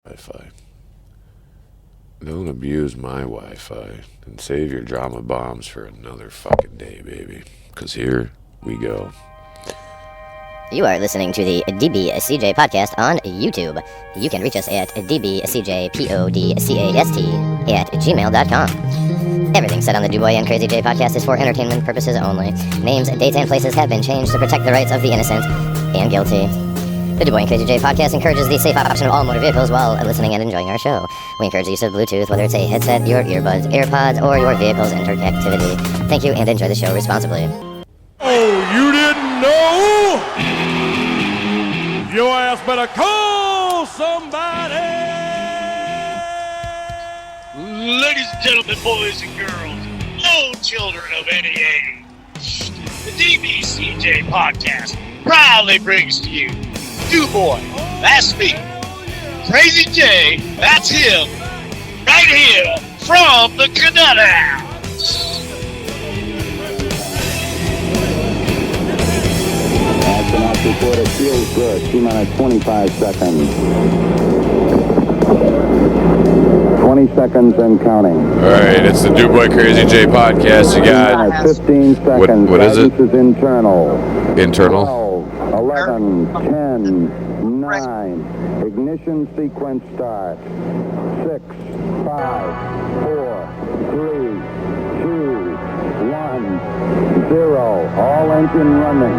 Wi-Fi. Don't abuse my Wi-Fi and save your drama bombs for another fucking day, baby. Because here we go. You are listening to the DBCJ podcast on YouTube. You can reach us at dbcjPODCAST@gmail.com. Everything said on the DuBoy and Crazy J podcast is for entertainment purposes only. Names, dates, and places have been changed to protect the rights of the innocent and guilty. The DuBoy and Crazy J podcast encourages the safe option of all motor vehicles while listening and enjoying our show. We encourage the use of Bluetooth, whether it's a headset, your earbuds, AirPods, or your vehicle's interactivity. Thank you and enjoy the show responsibly. Oh, you didn't know? Your ass better call somebody. Ladies and gentlemen, boys and girls, no children of any age, the DBCJ podcast proudly brings to you DuBoy, that's me, Crazy J, that's him, right here from the Canut House. Astronaut report, it feels good. T-minus 25 seconds. 20 seconds and counting. Alright, it's the DuBoy Crazy J podcast. You got 15 seconds. what is it? Guidance is internal. Internal? 12, 11, 10, 9. Ignition sequence start. 6, 5, 4, 3, 2, 1, 0. All engine running.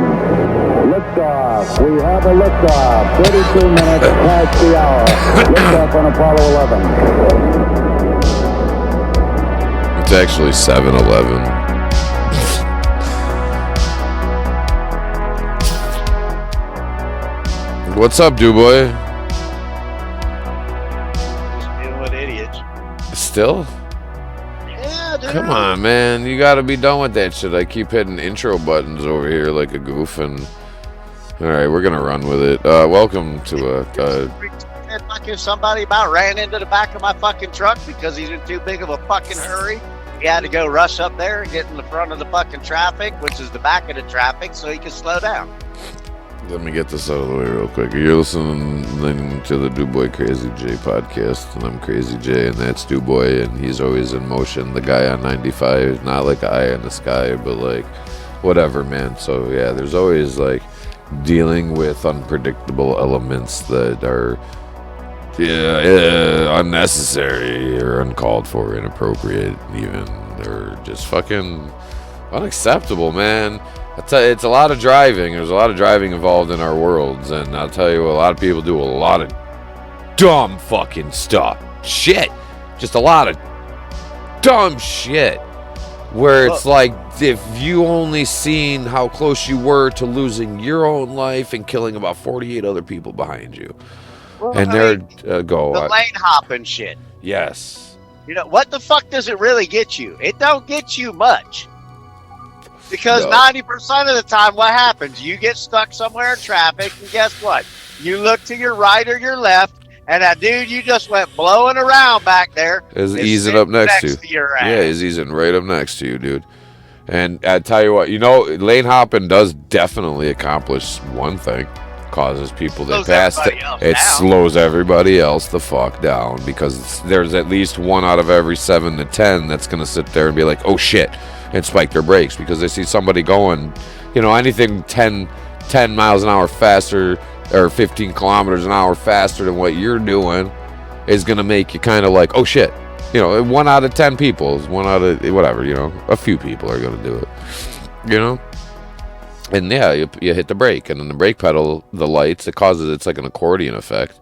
Liftoff. We have a liftoff. 32 minutes past the hour. Liftoff on Apollo 11. It's actually 7-Eleven. What's up, DuBoy? Just dealing with idiots. Still? Yeah, dude. Come on, man. You gotta be done with that shit. I keep hitting intro buttons over here like a goof, and... Alright, we're gonna run with it. Welcome to Fucking somebody about ran into the back of my fucking truck because he's in too big of a fucking hurry. He had to go rush up there and get in the front of the fucking traffic, which is the back of the traffic, so he can slow down. Let me get this out of the way real quick. You're listening to the DuBoy Crazy J podcast, and I'm Crazy J, and that's DuBoy, and he's always in motion. The guy on 95, not like an eye in the sky, but like whatever, man. So yeah, there's always like dealing with unpredictable elements that are unnecessary or uncalled for, inappropriate, even, or just fucking unacceptable, man. I tell you, it's a lot of driving. There's a lot of driving involved in our worlds, and I'll tell you, a lot of people do a lot of dumb fucking stuff. Shit. Just a lot of dumb shit. Where it's like, if you only seen how close you were to losing your own life and killing about 48 other people behind you. Well, And they're, go the on. lane hopping shit. Yes. You know, what the fuck does it really get you? It don't get you much. Because No. 90% of the time, what happens? You get stuck somewhere in traffic, and guess what? You look to your right or your left, and that dude you just went blowing around back there Is easing up next to you. your ass. Yeah, he's easing right up next to you, dude. And I tell you what, lane hopping does definitely accomplish one thing. Causes people that Slows pass everybody else it down. slows everybody else the fuck down, because there's at least 1 out of every 7 to 10 that's gonna sit there and be like, oh shit, and spike their brakes because they see somebody going, anything 10 miles an hour faster or 15 kilometers an hour faster than what you're doing is gonna make you kind of like, oh shit. 1 out of 10 people, 1 out of whatever, a few people are gonna do it, And yeah, you hit the brake, and then the brake pedal, the lights, it's like an accordion effect,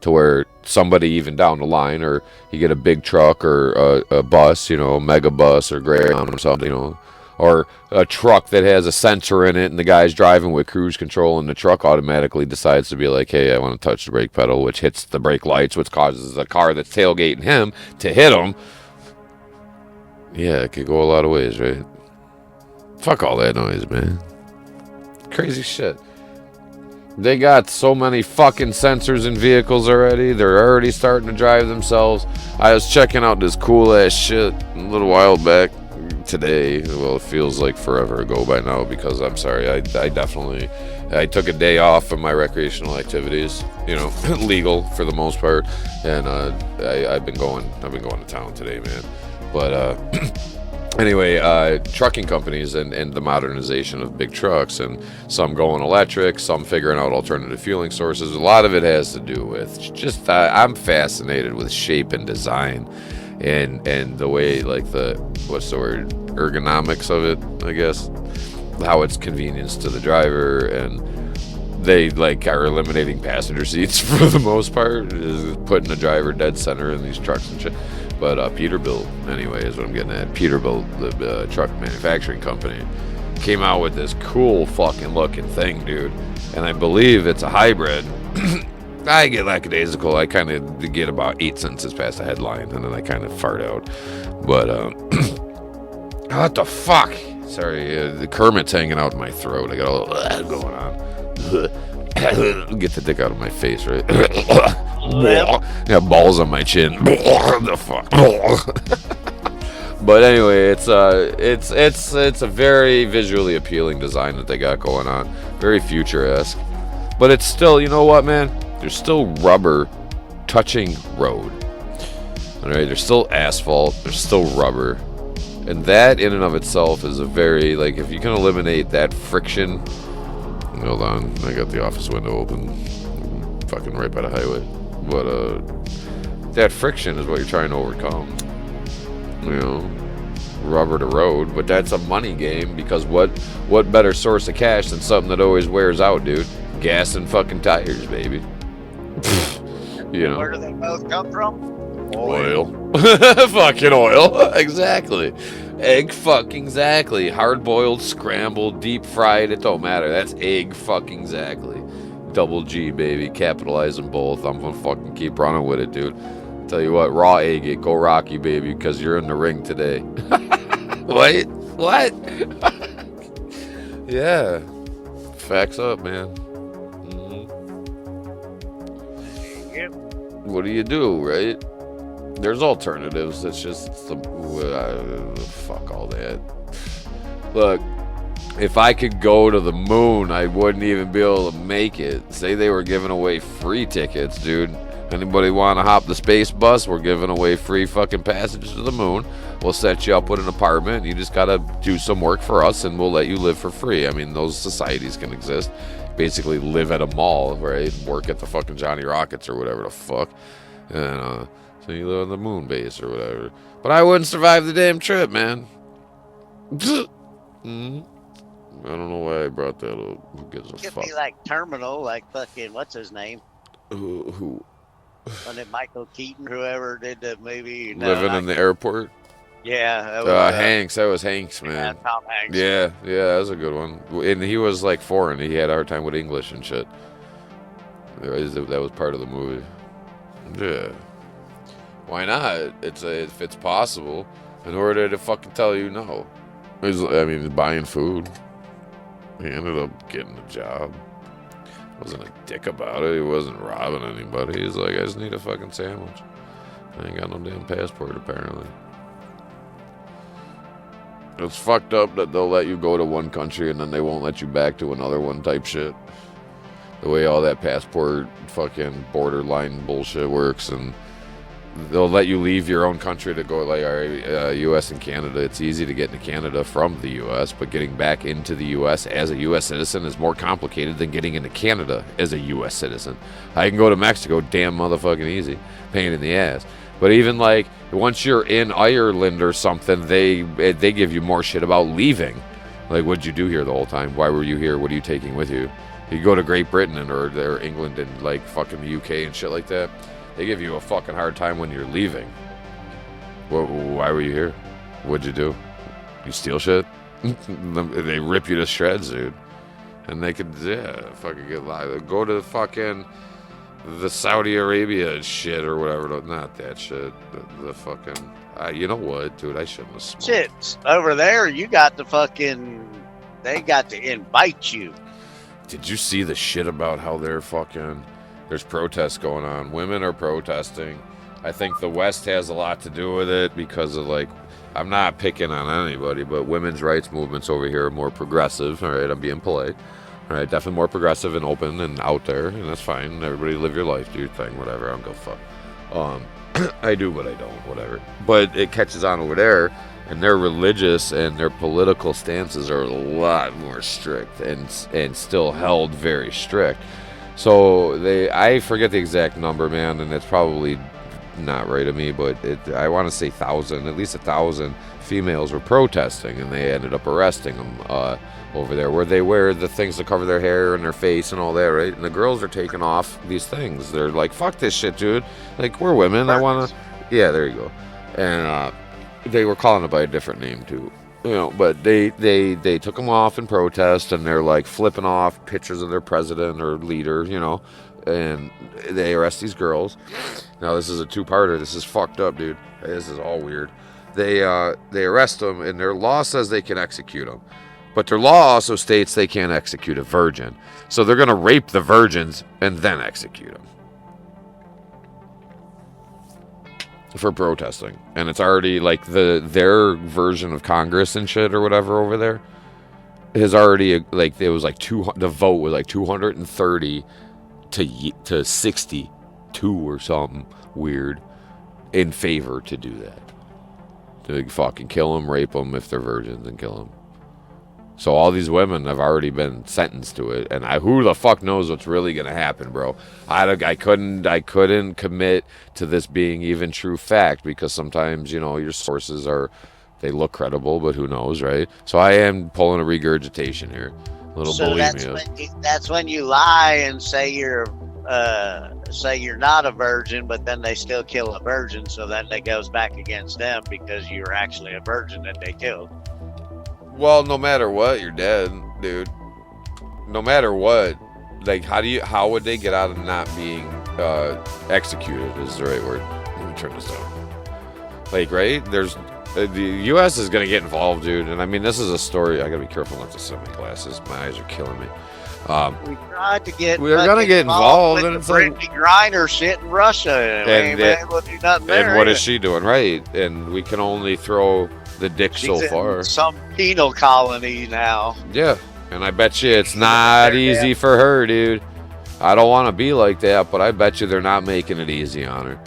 to where somebody even down the line, or you get a big truck or a bus, a mega bus or Greyhound or something, or a truck that has a sensor in it, and the guy's driving with cruise control, and the truck automatically decides to be like, hey, I want to touch the brake pedal, which hits the brake lights, which causes a car that's tailgating him to hit him. Yeah, it could go a lot of ways, right? Fuck all that noise, man. Crazy shit. They got so many fucking sensors in vehicles already. They're already starting to drive themselves. I was checking out this cool ass shit a little while back. today, well, it feels like forever ago by now, because I'm sorry, I definitely, I took a day off from my recreational activities, you know, legal for the most part, and I've been going to town today, man. But anyway, trucking companies and the modernization of big trucks, and some going electric, some figuring out alternative fueling sources. A lot of it has to do with just I'm fascinated with shape and design, and the way, like, what's the word, ergonomics of it, I guess, how it's convenience to the driver, and they like are eliminating passenger seats for the most part, is putting the driver dead center in these trucks and shit. But Peterbilt, anyway, is what I'm getting at. Peterbilt, the truck manufacturing company, came out with this cool fucking looking thing, dude. And I believe it's a hybrid. I get lackadaisical. I kind of get about 8 sentences past the headline, and then I kind of fart out. But, what the fuck? Sorry, the Kermit's hanging out in my throat. I got a little going on. Get the dick out of my face, right? Yeah, balls on my chin. The fuck. But anyway, it's a very visually appealing design that they got going on. Very future-esque. But it's still, you know what, man? There's still rubber touching road. Alright, there's still asphalt, there's still rubber. And that in and of itself is a very, like, if you can eliminate that friction. Hold on, I got the office window open. Fucking right by the highway. But that friction is what you're trying to overcome. You know, rubber to road. But that's a money game, because what better source of cash than something that always wears out, dude? Gas and fucking tires, baby. You know. Where do they both come from? Oil. Fucking oil. Exactly. Egg fucking exactly. Hard boiled, scrambled, deep fried, it don't matter. That's egg fucking exactly. Double G, baby. Capitalize them both. I'm gonna fucking keep running with it, dude. Tell you what, raw egg it. Go Rocky, baby, because you're in the ring today. Wait, what? Yeah. Facts up, man. Yep. What do you do, right? There's alternatives. It's just fuck all that. Look, if I could go to the moon, I wouldn't even be able to make it. Say they were giving away free tickets, dude. Anybody want to hop the space bus? We're giving away free fucking passage to the moon. We'll set you up with an apartment. You just gotta do some work for us, and we'll let you live for free. I mean, those societies can exist. Basically, live at a mall, right? Work at the fucking Johnny Rockets or whatever the fuck. And so you live on the moon base or whatever. But I wouldn't survive the damn trip, man. I don't know why I brought that up. Who gives a Could fuck? be like Terminal, like fucking, what's his name? Who? Wasn't it Michael Keaton, whoever did the movie? Living in the airport? Yeah. That was, Hanks. That was Hanks, yeah, man. Tom Hanks. Yeah, that was a good one. And he was like foreign. He had a hard time with English and shit. That was part of the movie. Yeah. Why not? If it's possible. In order to fucking tell you no. Buying food. He ended up getting a job. Wasn't a dick about it. He wasn't robbing anybody. He's like, I just need a fucking sandwich. I ain't got no damn passport, apparently. It's fucked up that they'll let you go to one country and then they won't let you back to another one type shit. The way all that passport fucking borderline bullshit works, and they'll let you leave your own country to go, like, U.S. and Canada. It's easy to get into Canada from the U.S., but getting back into the U.S. as a U.S. citizen is more complicated than getting into Canada as a U.S. citizen. I can go to Mexico, damn motherfucking easy. Pain in the ass. But even, like, once you're in Ireland or something, they give you more shit about leaving. Like, what'd you do here the whole time? Why were you here? What are you taking with you? You go to Great Britain or England and, like, fucking the UK and shit like that. They give you a fucking hard time when you're leaving. Why were you here? What'd you do? You steal shit? They rip you to shreds, dude. And they could, fucking get live. Go to fucking the Saudi Arabia shit or whatever. Not that shit. The fucking, you know what, dude? I shouldn't have smoked. Shit, over there, you got the fucking, they got to invite you. Did you see the shit about how they're fucking... There's protests going on. Women are protesting I think the West has a lot to do with it because of, like, I'm not picking on anybody, but women's rights movements over here are more progressive. All right, I'm being polite. All right, definitely more progressive and open and out there, and that's fine. Everybody live your life, do your thing, whatever. I don't go fuck. I do, but I don't, whatever. But it catches on over there, and their religious and their political stances are a lot more strict and still held very strict. So I forget the exact number, man, and it's probably not right of me, but I want to say 1,000, at least 1,000 females were protesting, and they ended up arresting them over there, where they wear the things to cover their hair and their face and all that, right? And the girls are taking off these things. They're like, fuck this shit, dude. Like, we're women. I want to... Yeah, there you go. And they were calling it by a different name, too. You know, but they took them off in protest, and they're, like, flipping off pictures of their president or leader, you know, and they arrest these girls. Now, this is a two-parter. This is fucked up, dude. This is all weird. They arrest them, and their law says they can execute them. But their law also states they can't execute a virgin. So they're going to rape the virgins and then execute them. For protesting. And it's already like their version of Congress and shit or whatever over there has already, like, it was like the vote was like 230 to 62 or something weird in favor to do that. To fucking kill them, rape them if they're virgins, and kill them. So all these women have already been sentenced to it, and who the fuck knows what's really gonna happen, bro? I couldn't commit to this being even true fact, because sometimes, you know, your sources they look credible, but who knows, right? So I am pulling a regurgitation here, So that's when you lie and say you're not a virgin, but then they still kill a virgin, so then it goes back against them because you're actually a virgin that they killed. Well, no matter what, you're dead, dude. No matter what, like, how would they get out of not being executed is the right word. Let me turn this down. Like, right? The U.S. is going to get involved, dude. And I mean, this is a story. I got to be careful not to set my glasses. My eyes are killing me. We tried to get. We're going to get involved. And it's like Griner shit in Russia. And we ain't been able to do nothing there. And what is she doing? Right. And we can only throw the dick so far. Some penal colony now. Yeah, and I bet you it's not easy for her, dude. I don't want to be like that, but I bet you they're not making it easy on her.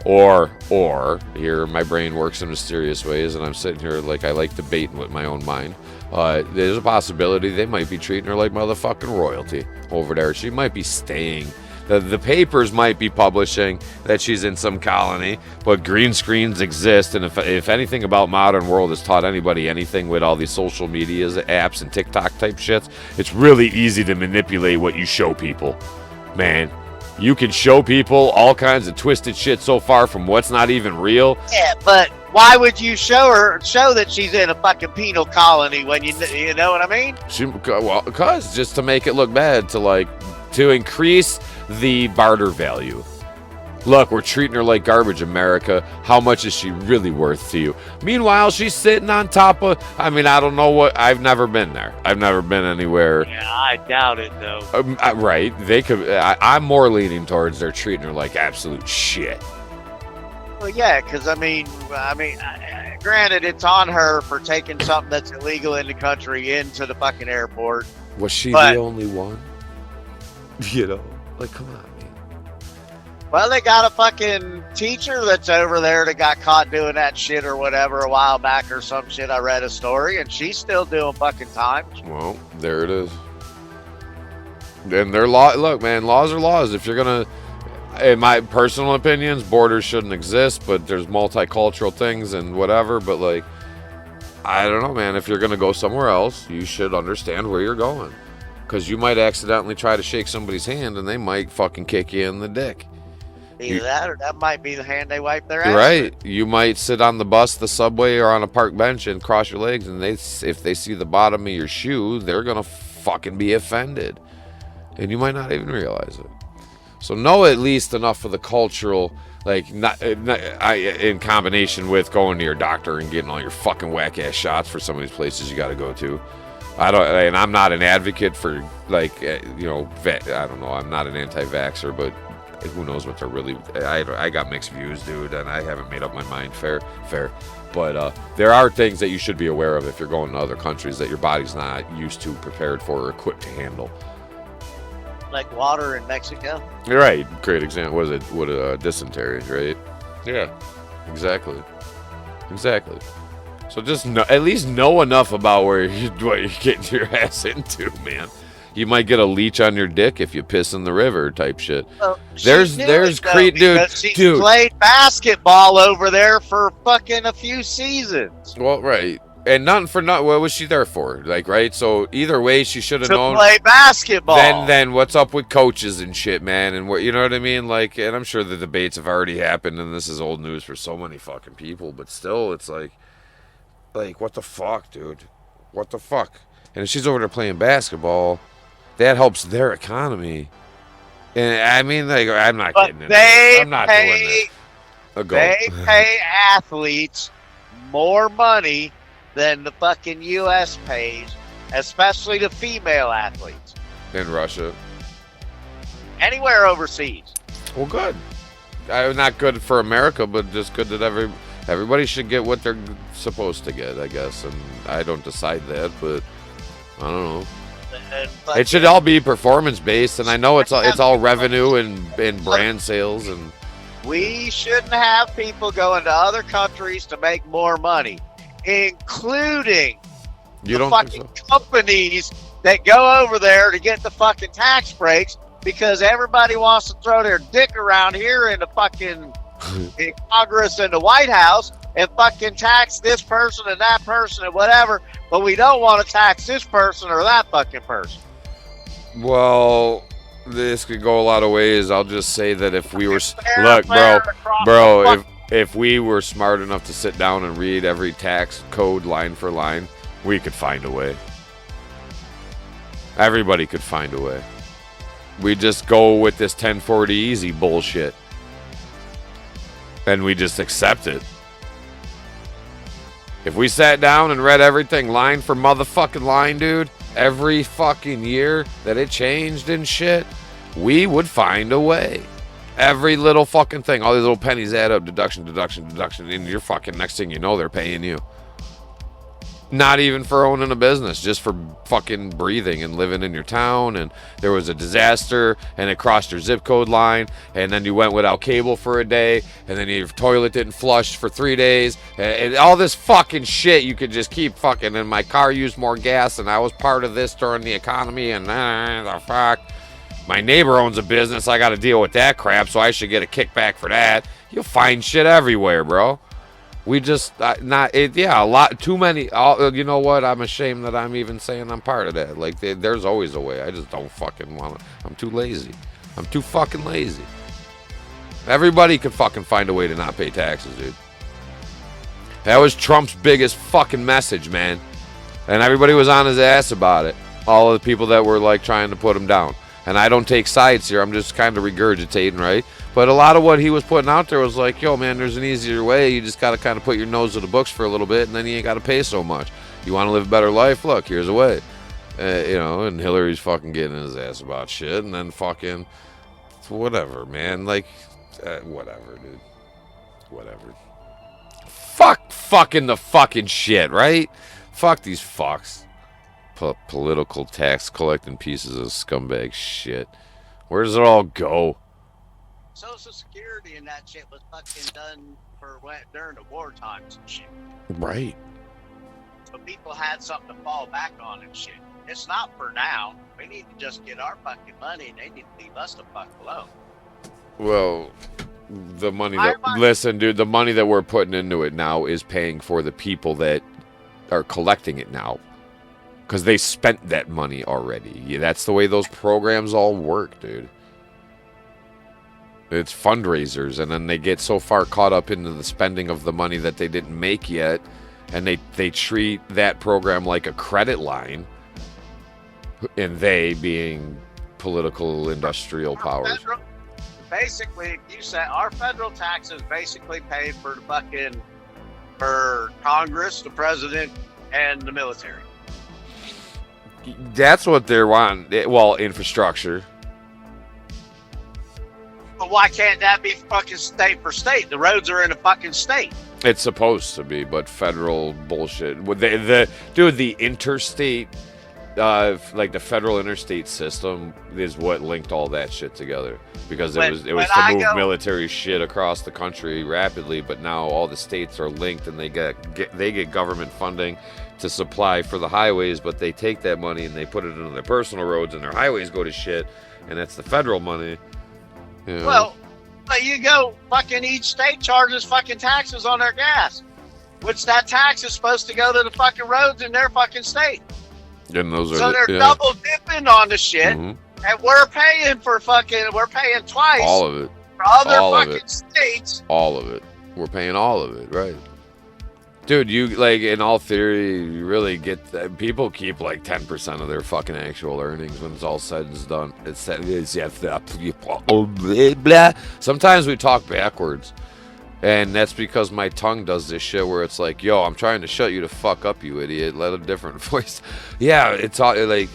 Or here, my brain works in mysterious ways, and I'm sitting here like I like debating with my own mind. There's a possibility they might be treating her like motherfucking royalty over there. She might be staying. The papers might be publishing that she's in some colony, but green screens exist, and if anything about modern world has taught anybody anything with all these social medias, apps, and TikTok type shits, it's really easy to manipulate what you show people. Man, you can show people all kinds of twisted shit so far from what's not even real. Yeah, but why would you show that she's in a fucking penal colony when you know what I mean? Because just to make it look bad, to increase the barter value. Look, we're treating her like garbage, America. How much is she really worth to you? Meanwhile, she's sitting on top of... I mean, I don't know what... I've never been there. I've never been anywhere. Yeah, I doubt it, though. Right. They could... I'm more leaning towards they're treating her like absolute shit. Well, yeah, because, I mean, granted, it's on her for taking something that's illegal in the country into the fucking airport. Was she the only one? You know? Like, come on, man. Well, they got a fucking teacher that's over there that got caught doing that shit or whatever a while back or some shit. I read a story, and she's still doing fucking time. Well, there it is. And their law... Look, man, laws are laws. If you're gonna... In my personal opinions, borders shouldn't exist, but there's multicultural things and whatever, but, like, I don't know, man. If you're gonna go somewhere else, you should understand where you're going. Because you might accidentally try to shake somebody's hand, and they might fucking kick you in the dick. Either that, or that might be the hand they wipe their ass right with. You might sit on the bus, the subway, or on a park bench and cross your legs, and if they see the bottom of your shoe, they're gonna fucking be offended, and you might not even realize it. So know at least enough for the cultural, like, in combination with going to your doctor and getting all your fucking whack ass shots for some of these places you got to go to. And I'm not an advocate for, like, I don't know, I'm not an anti-vaxxer, but who knows what they're really. I got mixed views, dude, and I haven't made up my mind. Fair. But there are things that you should be aware of if you're going to other countries that your body's not used to, prepared for, or equipped to handle. Like water in Mexico. You're right. Great example. What a dysentery, right? Yeah. Exactly. So just at least know enough about what you're getting your ass into, man. You might get a leech on your dick if you piss in the river, type shit. Well, There's dude. She played basketball over there for fucking a few seasons. Well, right, and nothing for nothing. What was she there for? Like, right? So either way, she should have known. To play basketball. Then what's up with coaches and shit, man? And what, you know what I mean? Like, and I'm sure the debates have already happened, and this is old news for so many fucking people. But still, it's like what the fuck, dude? What the fuck? And if she's over there playing basketball, that helps their economy. And I mean, like, I'm not getting into this. I'm not doing this. They pay athletes more money than the fucking U.S. pays, especially the female athletes. In Russia. Anywhere overseas. Well, good. Not good for America, but just good that everybody should get what they're supposed to get, I guess. And I don't decide that, but I don't know. It should all be performance based, and I know it's all revenue and brand sales, and we shouldn't have people going to other countries to make more money, including the fucking companies that go over there to get the fucking tax breaks, because everybody wants to throw their dick around here in the fucking in Congress and the White House and fucking tax this person and that person and whatever, but we don't want to tax this person or that fucking person. Well, this could go a lot of ways. I'll just say that if we were if we were smart enough to sit down and read every tax code line for line, we could find a way. Everybody could find a way. We just go with this 1040 easy bullshit, and we just accept it. If we sat down and read everything line for motherfucking line, dude, every fucking year that it changed and shit, we would find a way. Every little fucking thing, all these little pennies add up, deduction, and you're fucking, next thing you know, they're paying you. Not even for owning a business, just for fucking breathing and living in your town. And there was a disaster and it crossed your zip code line, and then you went without cable for a day, and then your toilet didn't flush for 3 days, and all this fucking shit you could just keep fucking. And my car used more gas, and I was part of this during the economy, and the fuck. My neighbor owns a business, I got to deal with that crap, so I should get a kickback for that. You'll find shit everywhere, bro. We just a lot too many. You know what? I'm ashamed that I'm even saying I'm part of that. Like, there's always a way. I just don't fucking want to. I'm too lazy. I'm too fucking lazy. Everybody could fucking find a way to not pay taxes, dude. That was Trump's biggest fucking message, man. And everybody was on his ass about it. All of the people that were like trying to put him down. And I don't take sides here. I'm just kind of regurgitating, right? But a lot of what he was putting out there was like, yo, man, there's an easier way. You just got to kind of put your nose to the books for a little bit, and then you ain't got to pay so much. You want to live a better life? Look, here's a way. And Hillary's fucking getting his ass about shit, and then fucking whatever, man. Like, whatever, dude. Whatever. Fuck fucking the fucking shit, right? Fuck these fucks. Political tax collecting pieces of scumbag shit. Where does it all go? Social Security and that shit was fucking done during the war times and shit. Right. So people had something to fall back on and shit. It's not for now. We need to just get our fucking money, and they need to leave us the fuck alone. Well, the money listen, dude, the money that we're putting into it now is paying for the people that are collecting it now. Because they spent that money already. Yeah, that's the way those programs all work, dude. It's fundraisers, and then they get so far caught up into the spending of the money that they didn't make yet, and they treat that program like a credit line, and they being political industrial powers. Basically, you said our federal taxes basically pay for the fucking for Congress, the president, and the military. That's what they're wanting. Well, infrastructure. But why can't that be fucking state for state? The roads are in a fucking state. It's supposed to be, but federal bullshit. The interstate, like the federal interstate system is what linked all that shit together, because it was to move military shit across the country rapidly. But now all the states are linked, and they get government funding to supply for the highways, but they take that money and they put it into their personal roads, and their highways go to shit, and that's the federal money. You know? Well, but you go, fucking each state charges fucking taxes on their gas, which that tax is supposed to go to the fucking roads in their fucking state. And those are so they're double dipping on the shit, and we're paying twice. All of it. For other fucking states. All of it. We're paying all of it, right? Dude, you, like, in all theory, you really get that. People keep like 10% of their fucking actual earnings when it's all said and done. Sometimes we talk backwards, and that's because my tongue does this shit where it's like, yo, I'm trying to shut you the fuck up, you idiot. Let a different voice. Yeah, it's all like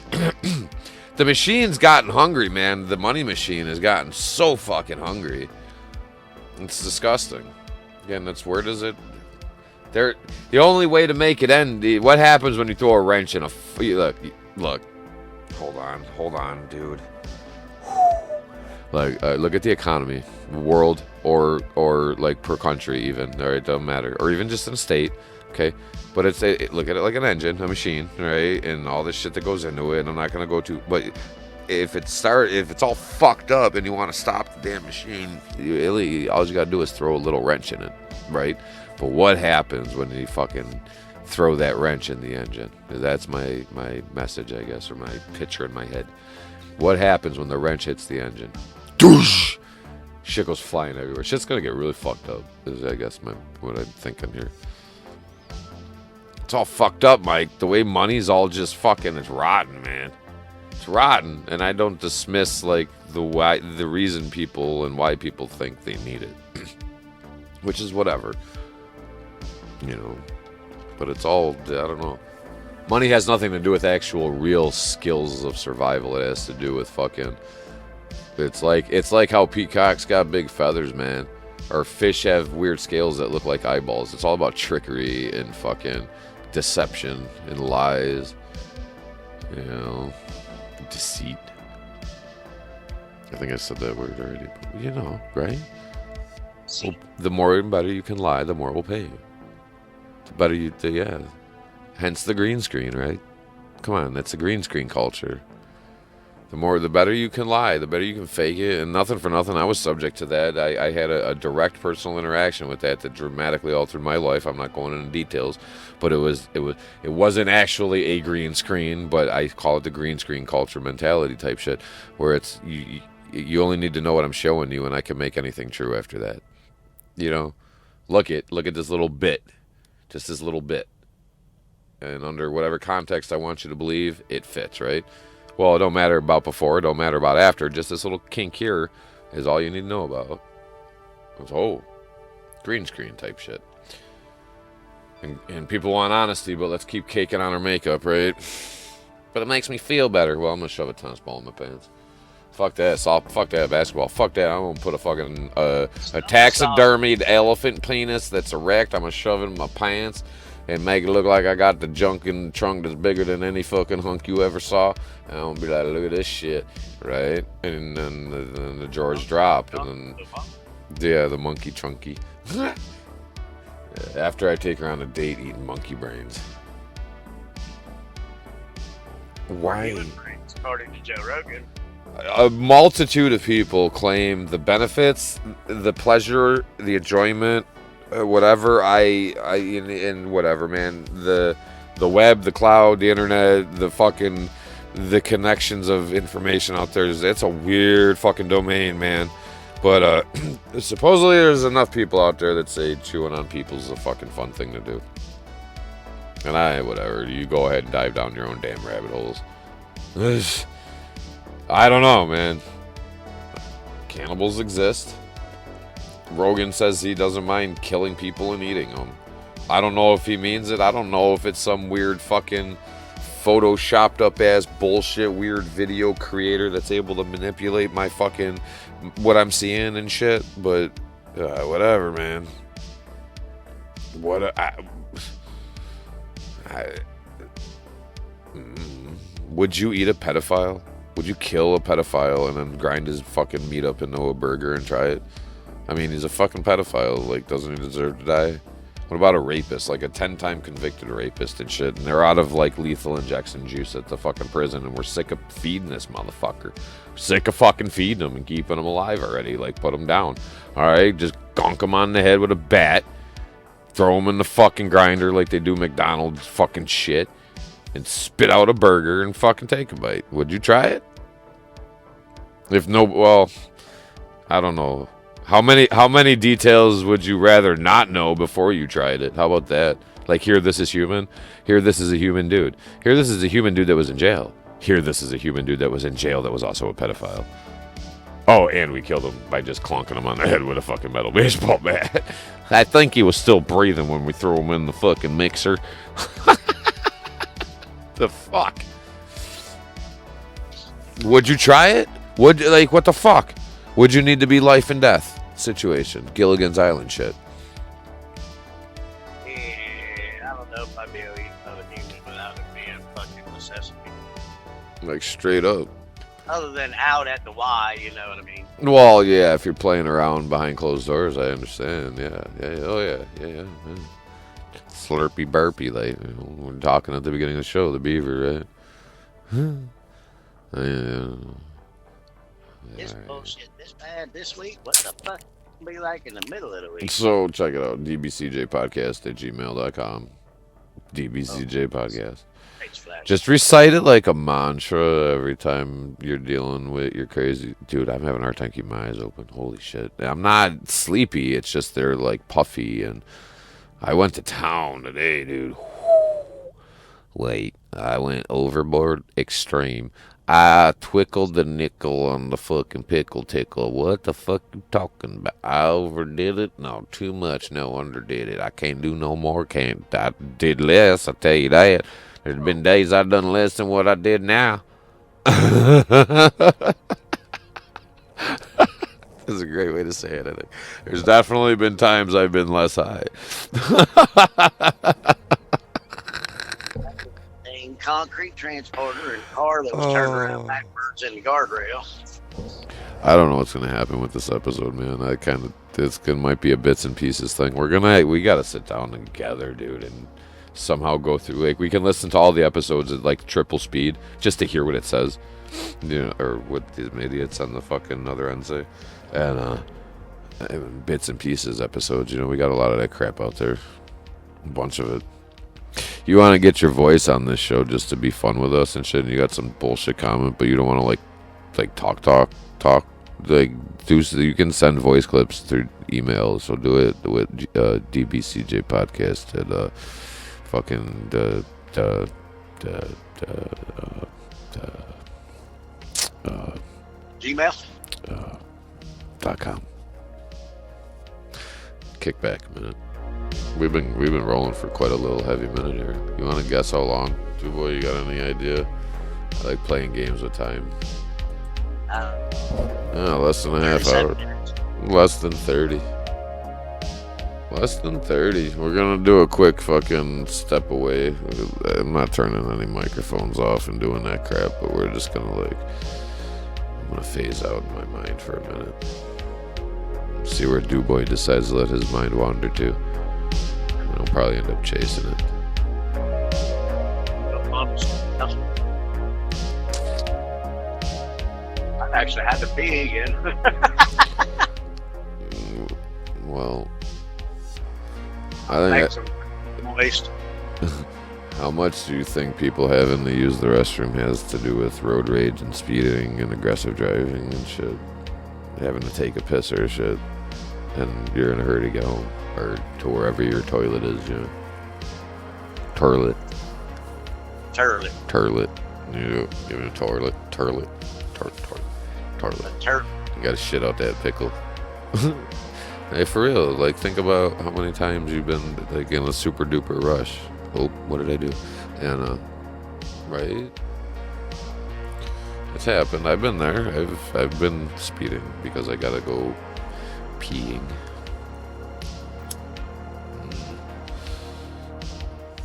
the machine's gotten hungry, man. The money machine has gotten so fucking hungry. It's disgusting. Again, that's where does it? The only way to make it end. What happens when you throw a wrench in a? Look. Hold on, dude. Like, look at the economy, world, or like per country, even. All right, it doesn't matter, or even just in a state. Okay, but look at it like an engine, a machine, right, and all this shit that goes into it. And I'm not gonna go to, but if it's all fucked up and you want to stop the damn machine, all you gotta do is throw a little wrench in it, right? But what happens when you fucking throw that wrench in the engine? That's my message, I guess, or my picture in my head. What happens when the wrench hits the engine? Doosh! Shit goes flying everywhere. Shit's gonna get really fucked up, is I guess what I'm thinking here. It's all fucked up, Mike. The way money's all just fucking, it's rotten, man. It's rotten, and I don't dismiss like the reason people and why people think they need it, which is whatever. You know, but it's all, I don't know. Money has nothing to do with actual real skills of survival. It has to do with fucking, it's like how peacocks got big feathers, man, or fish have weird scales that look like eyeballs. It's all about trickery and fucking deception and lies, you know, deceit. I think I said that word already, but you know, right? Well, the more and better you can lie, the more we'll pay you. Better yeah. Hence the green screen, right? Come on, that's a green screen culture. The better you can lie, the better you can fake it, and nothing for nothing. I was subject to that. I had a direct personal interaction with that dramatically altered my life. I'm not going into details, but it wasn't actually a green screen, but I call it the green screen culture mentality type shit, where it's you only need to know what I'm showing you, and I can make anything true after that. You know, look at this little bit. Just this little bit. And under whatever context I want you to believe, it fits, right? Well, it don't matter about before, it don't matter about after. Just this little kink here is all you need to know about. It's, green screen type shit. And people want honesty, but let's keep caking on our makeup, right? But it makes me feel better. Well, I'm going to shove a tennis ball in my pants. Fuck that. Fuck that basketball. Fuck that. I'm going to put a fucking a taxidermied elephant penis that's erect. I'm going to shove it in my pants and make it look like I got the junk in the trunk that's bigger than any fucking hunk you ever saw. And I'm going to be like, look at this shit, right? And then the George drop. And then, yeah, the monkey trunky. After I take her on a date eating monkey brains. Why? According to Joe Rogan. A multitude of people claim the benefits, the pleasure, the enjoyment, whatever. And whatever, man. The web, the cloud, the internet, the connections of information out there. It's a weird fucking domain, man. But supposedly there's enough people out there that say chewing on people is a fucking fun thing to do. And whatever. You go ahead and dive down your own damn rabbit holes. I don't know, man. Cannibals exist. Rogan says he doesn't mind killing people and eating them. I don't know if he means it. I don't know if it's some weird fucking photoshopped up ass bullshit weird video creator that's able to manipulate my fucking what I'm seeing and shit. But whatever, man. Would you eat a pedophile? Would you kill a pedophile and then grind his fucking meat up into a burger and try it? I mean, he's a fucking pedophile. Like, doesn't he deserve to die? What about a rapist? Like a 10-time convicted rapist and shit. And they're out of, like, lethal injection juice at the fucking prison. And we're sick of feeding this motherfucker. Sick of fucking feeding him and keeping him alive already. Like, put him down. Alright? Just gonk him on the head with a bat. Throw him in the fucking grinder like they do McDonald's fucking shit. And spit out a burger and fucking take a bite. Would you try it? If no, well, I don't know. How many details would you rather not know before you tried it? How about that? Like, here, this is human. Here, this is a human dude. Here, this is a human dude that was in jail. Here, this is a human dude that was in jail that was also a pedophile. Oh, and we killed him by just clonking him on the head with a fucking metal baseball bat. I think he was still breathing when we threw him in the fucking mixer. The fuck? Would you try it? Would, like, what the fuck? Would you need to be life and death situation? Gilligan's Island shit. Yeah, I don't know if I'd be able to eat another human without it being fucking necessity. Like, straight up. Other than out at the Y, you know what I mean? Well, yeah, if you're playing around behind closed doors, I understand. Yeah. Oh, yeah. Slurpy burpy, like, you know, we're talking at the beginning of the show, the beaver, right? This bullshit this bad this week? What the fuck will be like in the middle of the week? So check it out, dbcjPODCAST@gmail.com. dbcjPODCAST. Just recite it like a mantra every time you're dealing with your crazy... Dude, I'm having a hard time keeping my eyes open. Holy shit. I'm not sleepy, it's just they're like puffy, and I went to town today, dude. Wait, I went overboard extreme. I twickled the nickel on the fucking pickle tickle. What the fuck you talking about? I overdid it? No, too much. No, underdid it. I can't do no more. I did less, I tell you that. There's been days I've done less than what I did now. That's a great way to say it, I think. There's definitely been times I've been less high. Concrete transporter and car that was turned around backwards in the guardrail. I don't know what's gonna happen with this episode, man. Might be a bits and pieces thing. We gotta sit down together, dude, and somehow go through. Like, we can listen to all the episodes at like triple speed just to hear what it says, you know, or what these idiots on the fucking other end say, and bits and pieces episodes. You know, we got a lot of that crap out there, a bunch of it. You want to get your voice on this show just to be fun with us and shit, and you got some bullshit comment, but you don't want to like talk, like, you can send voice clips through email, so do it with dbcjpodcast at fucking Gmail.com. Kick back a minute. We've been rolling for quite a little heavy minute here. You want to guess how long? Dewboy, you got any idea? I like playing games with time. Less than a half hour. Less than 30. Less than 30. We're gonna do a quick fucking step away. I'm not turning any microphones off and doing that crap, but we're just gonna I'm gonna phase out in my mind for a minute. See where Dewboy decides to let his mind wander to. I'll probably end up chasing it. I actually had to pee again. Well, I think moist. How much do you think people having to use the restroom has to do with road rage and speeding and aggressive driving and shit? Having to take a piss or shit, and you're in a hurry to go home. Or to wherever your toilet is, you know. Turlet. You know, give me a toilet. Toilet. You gotta shit out that pickle. Hey, for real, like, think about how many times you've been, like, in a super duper rush. Oh, what did I do? And, Right? It's happened. I've been there. I've been speeding because I gotta go peeing.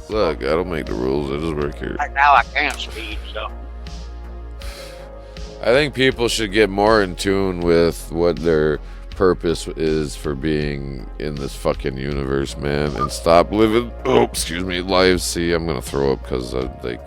Look, I don't make the rules. I just work here. Right now I can't speed, so. I think people should get more in tune with what their purpose is for being in this fucking universe, man, and stop living, lives. See, I'm gonna throw up because whatever.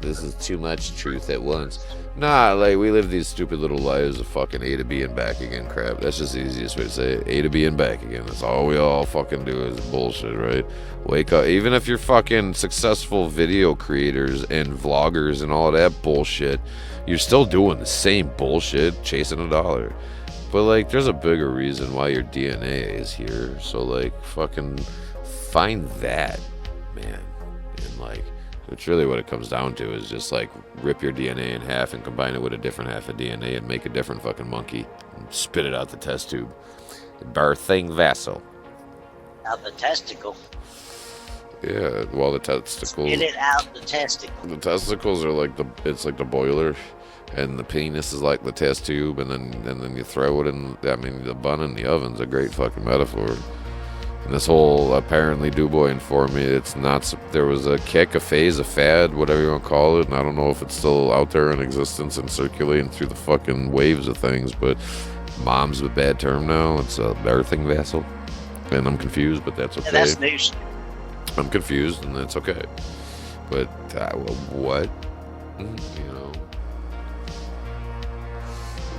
This is too much truth at once. Nah, like, we live these stupid little lives of fucking A to B and back again crap. That's just the easiest way to say it. A to B and back again. That's all we all fucking do is bullshit, right? Wake up. Even if you're fucking successful video creators and vloggers and all that bullshit, you're still doing the same bullshit, chasing a dollar. But, like, there's a bigger reason why your DNA is here. So, like, fucking find that, man. And, like, it's really what it comes down to is just, like, rip your DNA in half and combine it with a different half of DNA and make a different fucking monkey and spit it out the test tube. Birthing vessel. Out the testicle. Yeah, well, the testicles. Get it out the testicle. The testicles are like it's like the boiler, and the penis is like the test tube, and then you throw it in. I mean, the bun in the oven's a great fucking metaphor. And this whole apparently dewboy informed me it's not. There was a kick, a phase, a fad, whatever you want to call it, and I don't know if it's still out there in existence and circulating through the fucking waves of things. But mom's a bad term now. It's a birthing vessel, and I'm confused, but that's okay. Yeah, that's news. I'm confused, and that's okay. But what? You know,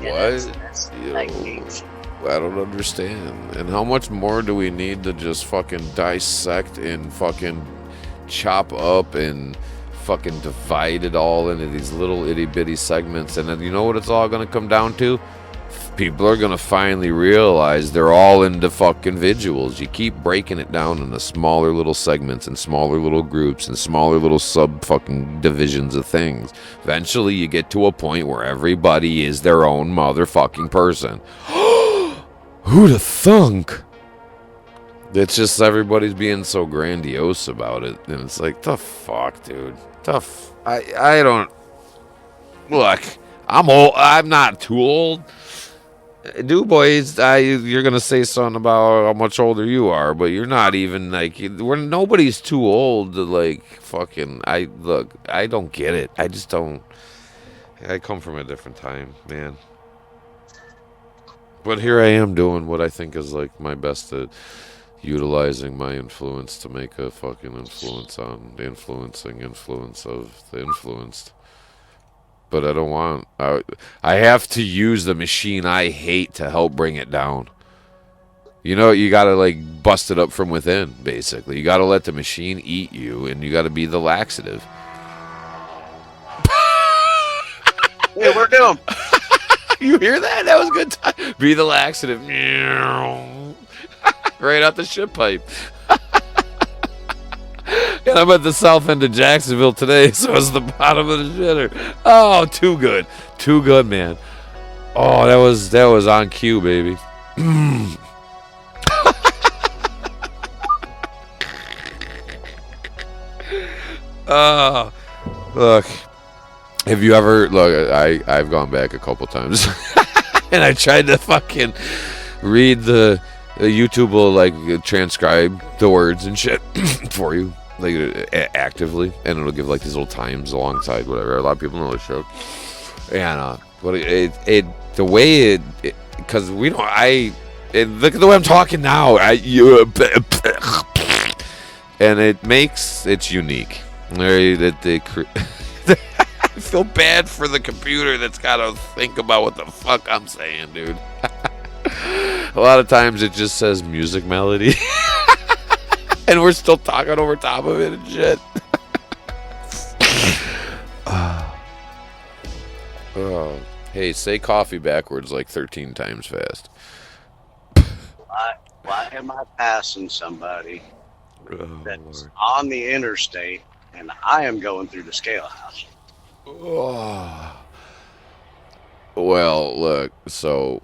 Yeah, what? that's You like know, news. I don't understand. And how much more do we need to just fucking dissect and fucking chop up and fucking divide it all into these little itty bitty segments? And then you know what it's all gonna come down to? People are gonna finally realize they're all into fucking visuals. You keep breaking it down into smaller little segments and smaller little groups and smaller little sub fucking divisions of things. Eventually you get to a point where everybody is their own motherfucking person. Who'd have thunk? It's just everybody's being so grandiose about it, and it's like, the fuck, dude. I don't. Look, I'm old. I'm not too old. Dewboys, you're gonna say something about how much older you are, but you're not even like. Nobody's too old to like fucking. I don't get it. I just don't. I come from a different time, man. But here I am doing what I think is like my best at utilizing my influence to make a fucking influence on the influencing influence of the influenced. But I don't want. I have to use the machine I hate to help bring it down. You know, you gotta like bust it up from within, basically. You gotta let the machine eat you, and you gotta be the laxative. Hey, we're doing. You hear that? That was a good time. Be the laxative. Right out the shit pipe. And I'm at the south end of Jacksonville today, so it's the bottom of the shitter. Oh, too good. Too good, man. Oh, that was on cue, baby. Look. Have you ever I've gone back a couple times and I tried to fucking read the YouTube will like transcribe the words and shit for you like actively, and it'll give like these little times alongside whatever. A lot of people know the show, and but it the way it because we don't look at the way I'm talking now. And it's unique. I feel bad for the computer that's got to think about what the fuck I'm saying, dude. A lot of times it just says music melody. And we're still talking over top of it and shit. Hey, say coffee backwards like 13 times fast. Why am I passing somebody that's Lord. on the interstate and I am going through the scale house? Oh. Well, look, so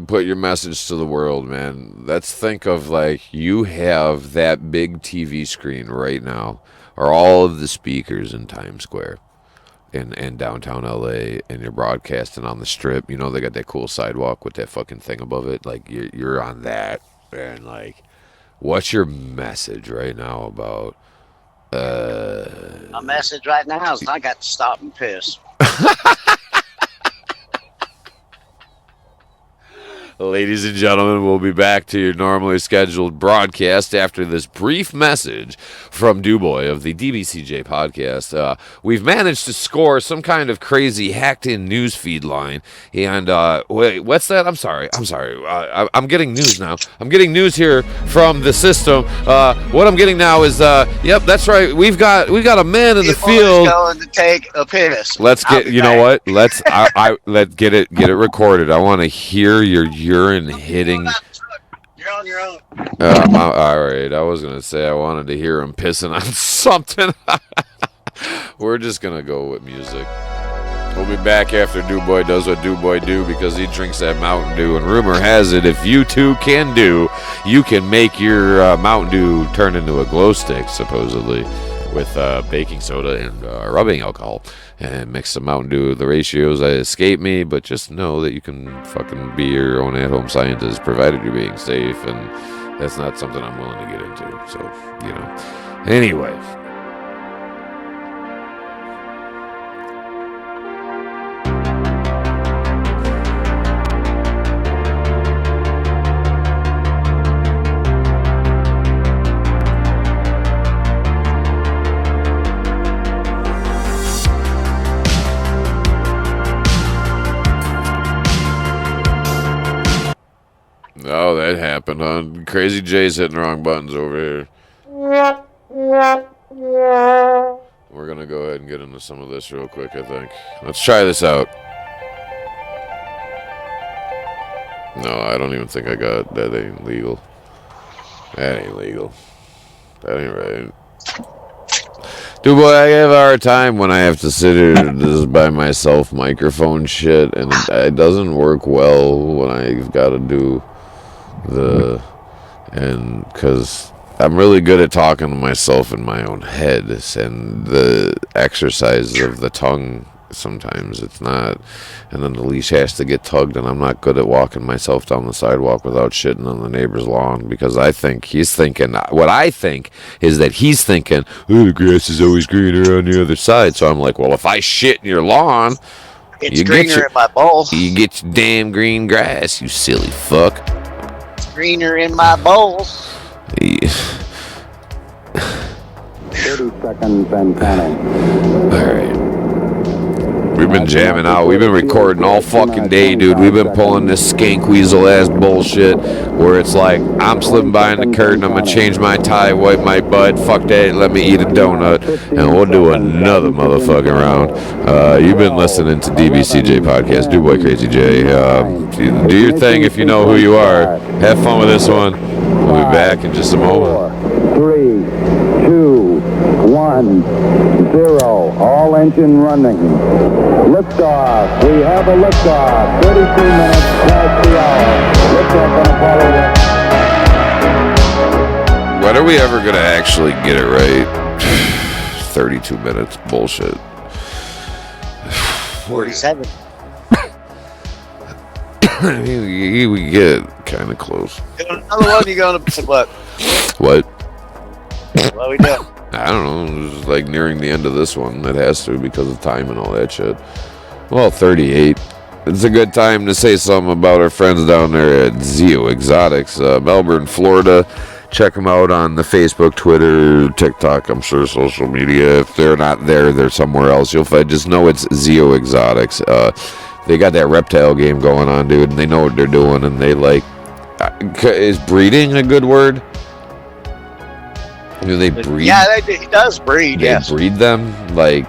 put your message to the world, man. Let's think of like you have that big TV screen right now, or all of the speakers in Times Square in downtown LA, and you're broadcasting on the Strip. You know they got that cool sidewalk with that fucking thing above it. Like you're on that, and like, what's your message right now about? My message right now is I got to stop and piss. Ladies and gentlemen, we'll be back to your normally scheduled broadcast after this brief message from DuBoy of the DBCJ podcast. We've managed to score some kind of crazy hacked-in news feed line. And, wait, what's that? I'm sorry. I'm getting news now. I'm getting news here from the system. What I'm getting now is, yep, that's right. We've got a man in the field. Going to take a piss. Let's get, you know what? Let's get it recorded. I want to hear your urine hitting. You're on your own. All right. I was gonna say I wanted to hear him pissing on something. We're just gonna go with music. We'll be back after DuBoy does what DuBoy do, because he drinks that Mountain Dew. And rumor has it, if you too can do, you can make your Mountain Dew turn into a glow stick, supposedly, with baking soda and rubbing alcohol. And mix some Mountain Dew. The ratios escape me, but just know that you can fucking be your own at-home scientist, provided you're being safe, and that's not something I'm willing to get into. So, you know. Anyway. Oh, that happened, huh? Crazy J's hitting the wrong buttons over here. We're going to go ahead and get into some of this real quick, I think. Let's try this out. No, I don't even think I got that. Ain't legal. That ain't legal. That ain't right. Dude, boy, I have a hard time when I have to sit here just by myself microphone shit, and it doesn't work well when I've got to do because I'm really good at talking to myself in my own head, and the exercise of the tongue, sometimes it's not, and then the leash has to get tugged, and I'm not good at walking myself down the sidewalk without shitting on the neighbor's lawn, because I think he's thinking, what I think is that he's thinking, oh, the grass is always greener on the other side. So I'm like, well, if I shit in your lawn, it's greener in my bowl. You get your damn green grass, you silly fuck. Greener in my bowl. 30 seconds and counting. All right. We've been jamming out. We've been recording all fucking day, dude. We've been pulling this skank weasel ass bullshit where it's like, I'm slipping by in the curtain, I'm gonna change my tie, wipe my butt, fuck that, let me eat a donut, and we'll do another motherfucking round. You've been listening to DBCJ Podcast, dewboy&crazy. Do your thing if you know who you are. Have fun with this one. We'll be back in just a moment. 3, 2, 1, 0. All engine running. Liftoff. We have a liftoff. 32 minutes past the hour. Liftoff on Apollo 1. When are we ever going to actually get it right? 32 minutes. Bullshit. 47. We get kind of close. Another one, you going to what? What? What are we doing? I don't know. It's like nearing the end of this one. It has to because of time and all that shit. Well, 38. It's a good time to say something about our friends down there at Zio Exotics, Melbourne, Florida. Check them out on the Facebook, Twitter, TikTok, I'm sure social media. If they're not there, they're somewhere else. You'll find, just know it's Zio Exotics. They got that reptile game going on, dude, and they know what they're doing, and they like... is breeding a good word? Do they breed? Yeah, he does breed, They breed them, like,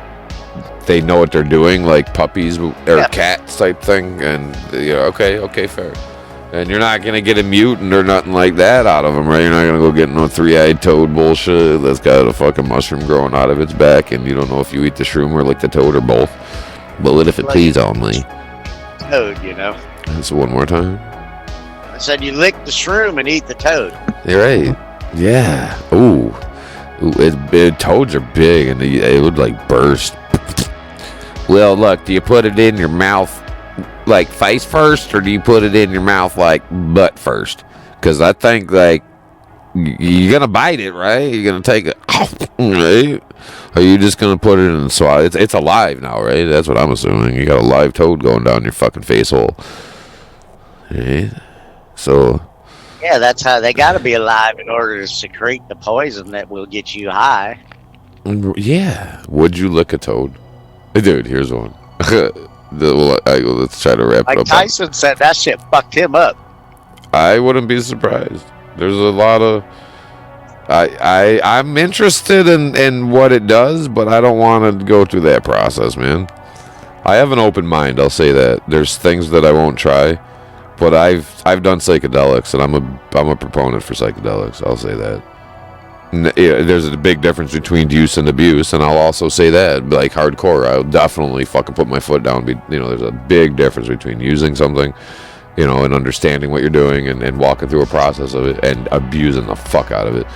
they know what they're doing, like puppies or cats type thing, and, you know, okay, fair. And you're not going to get a mutant or nothing like that out of them, right? You're not going to go get no three-eyed toad bullshit that's got a fucking mushroom growing out of its back, and you don't know if you eat the shroom or like the toad or both. Bullet if it please only. Toad, you know. So one more time. I said you lick the shroom and eat the toad. You're right. Yeah. Ooh. Toads are big and they would like burst. Well, look, do you put it in your mouth like face first, or do you put it in your mouth like butt first? Because I think like you're gonna bite it, right? You're gonna take it, right? Or are you just gonna put it in the swallow? It's alive now, right? That's what I'm assuming. You got a live toad going down your fucking face hole. Right? So. Yeah, that's how they got to be alive in order to secrete the poison that will get you high. Yeah. Would you lick a toad? Dude, here's one. Let's try to wrap it up. Like Tyson said, that shit fucked him up. I wouldn't be surprised. There's a lot of... I'm interested in what it does, but I don't want to go through that process, man. I have an open mind, I'll say that. There's things that I won't try, but I've done psychedelics, and I'm a proponent for psychedelics. I'll say that. There's a big difference between use and abuse, and I'll also say that, like hardcore, I'll definitely fucking put my foot down. There's a big difference between using something, and understanding what you're doing and walking through a process of it and abusing the fuck out of it,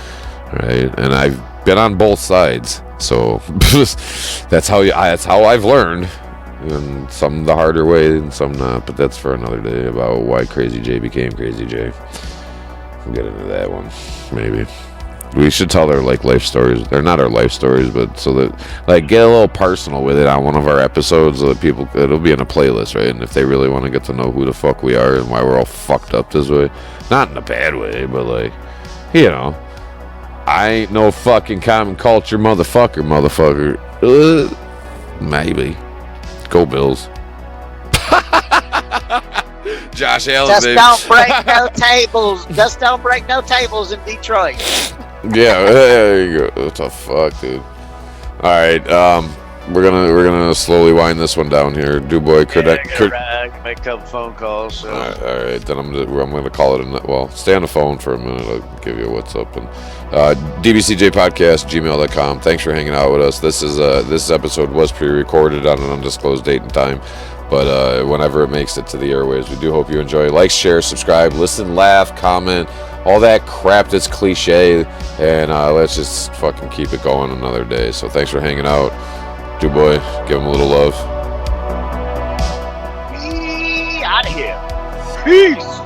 right? And I've been on both sides, so that's how I've learned, and some the harder way and some not. But that's for another day, about why Crazy J became Crazy J. We'll get into that one, maybe. We should tell their life stories. They're not our life stories, but so that get a little personal with it on one of our episodes, so that it'll be in a playlist, right? And if they really want to get to know who the fuck we are and why we're all fucked up this way, not in a bad way, but I ain't no fucking common culture motherfucker. Maybe. Go Bills. Josh Allen. Just don't break no tables. Just don't break no tables in Detroit. Yeah, there you go. What the fuck, dude? All right, we're gonna slowly wind this one down here. DuBoy, make a couple phone calls. So. All right, then I'm gonna call it. Stay on the phone for a minute. I'll give you a what's up and dbcjPODCAST@gmail.com. Thanks for hanging out with us. This episode was pre-recorded on an undisclosed date and time, but whenever it makes it to the airwaves, we do hope you enjoy. Like, share, subscribe, listen, laugh, comment. All that crap that's cliche, and let's just fucking keep it going another day. So thanks for hanging out. DuBoy, give him a little love. Be out of here. Peace.